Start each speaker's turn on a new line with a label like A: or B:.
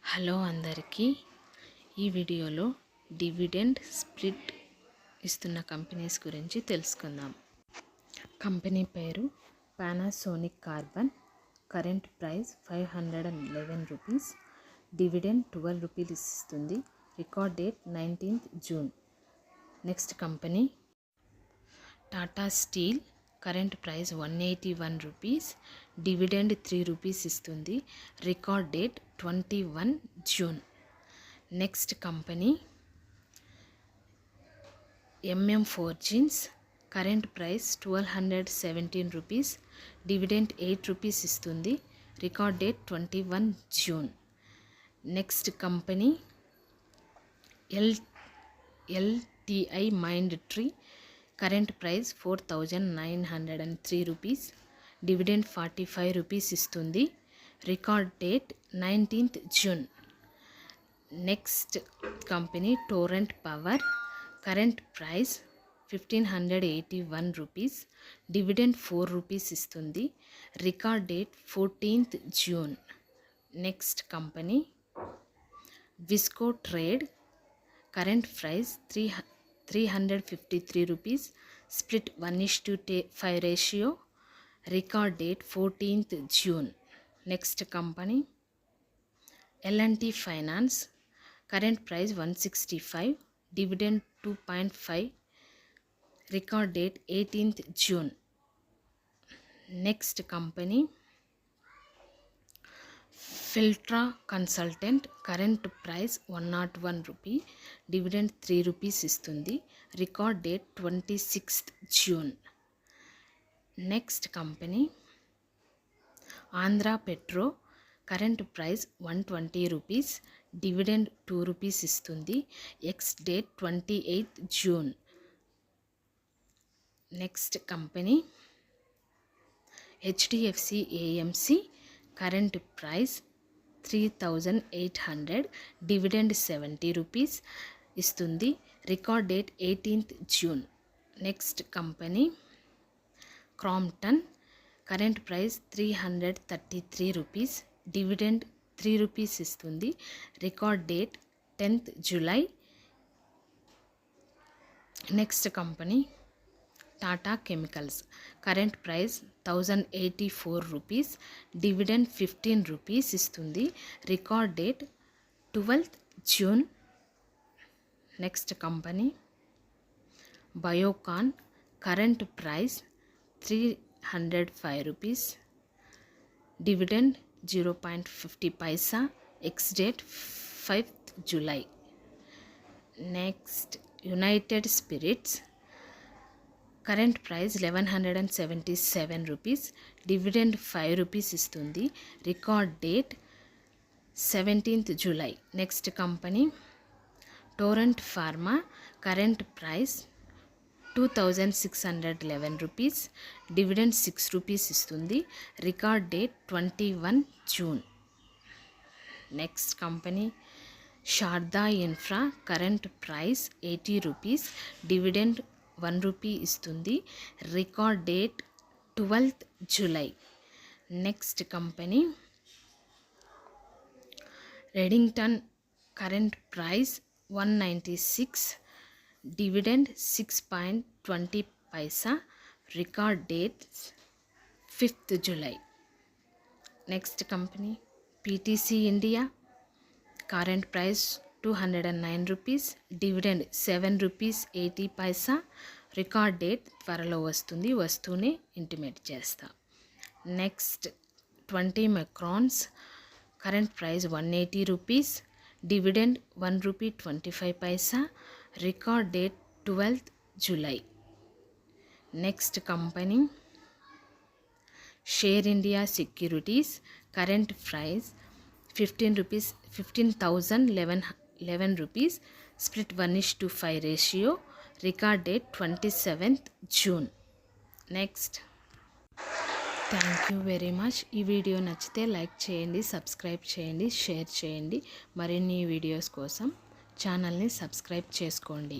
A: Hello అందరికీ, ఈ వీడియోలో డివిడెండ్ స్ప్లిట్ ఇస్తున్న కంపెనీస్ గురించి తెలుసుకుందాం. కంపెనీ పేరు Panasonic carbon. Current price 511 rupees. Dividend 12 rupees ఇస్తుంది. Record date 19th June. Next company Tata steel. Current price 181 rupees. Dividend 3 rupees ఇస్తుంది. Record date 21 June. Next company MM Forgings. Current price 1217 rupees. Dividend 8 rupees ఇస్తుంది. Record date 21 June. Next company LTI Mindtree. Current price 4903 rupees. Dividend 45 rupees ఇస్తుంది. Record date 19th June. Next company Torrent power. Current price 1581 rupees. Dividend 4 rupees ఇస్తుంది. Record date 14th June. Next company Visco trade. Current price 353 rupees. Split 1:5 ratio. Record date 14th June. Next company L&T finance. Current price 165. Dividend 2.5. Record date 18th June. Next company Filtra consultant. Current price 101 rupee. Dividend 3 rupees ఇస్తుంది. Record date 26th June. Next company Andhra petro. Current price 120 rupees. Dividend 2 rupees ఇస్తుంది. Ex date 28th June. Next company HDFC AMC. Current price 3800. Dividend 70 rupees ఇస్తుంది. Record date 18th June. Next company Crompton. Current price 333 rupees. Dividend 3 rupees ఇస్తుంది. Record date 10th July. Next company Tata chemicals. Current price 1084 rupees. Dividend 15 rupees ఇస్తుంది. Record date 12th June. Next company Biocon. Current price 305 rupees. Dividend 0.50 paisa. Ex date 5th July. Next united spirits. Current price 1177 rupees. Dividend 5 rupees ఇస్తుంది. Record date 17th July. Next company Torrent pharma. Current price 2611 rupees. Dividend 6 rupees ఇస్తుంది. Record date 21 June. Next company Sharda infra. Current price 80 rupees. Dividend 1 rupee ఇస్తుంది. Record date 12th July. Next company Redington. Current price 196. Dividend 6.20 paisa. Record date 5th July. Next company PTC India. Current price 209 rupees. Dividend 7 rupees 80 paisa. Record date త్వరలో వస్తూనే intimate చేస్తా. Next 20 microns. Current price 180 rupees. Dividend 1 rupee 25 Paisa. Record date 12th July. Next company share India securities. Current price 15,011 rupees. Split 1:5 ratio. Record date 27th June. Next thank you very much. ఈ video నచ్చితే like చేయండి, subscribe చేయండి, share చేయండి. మరిన్ని videos కోసం ఛానల్ని subscribe చేసుకోండి.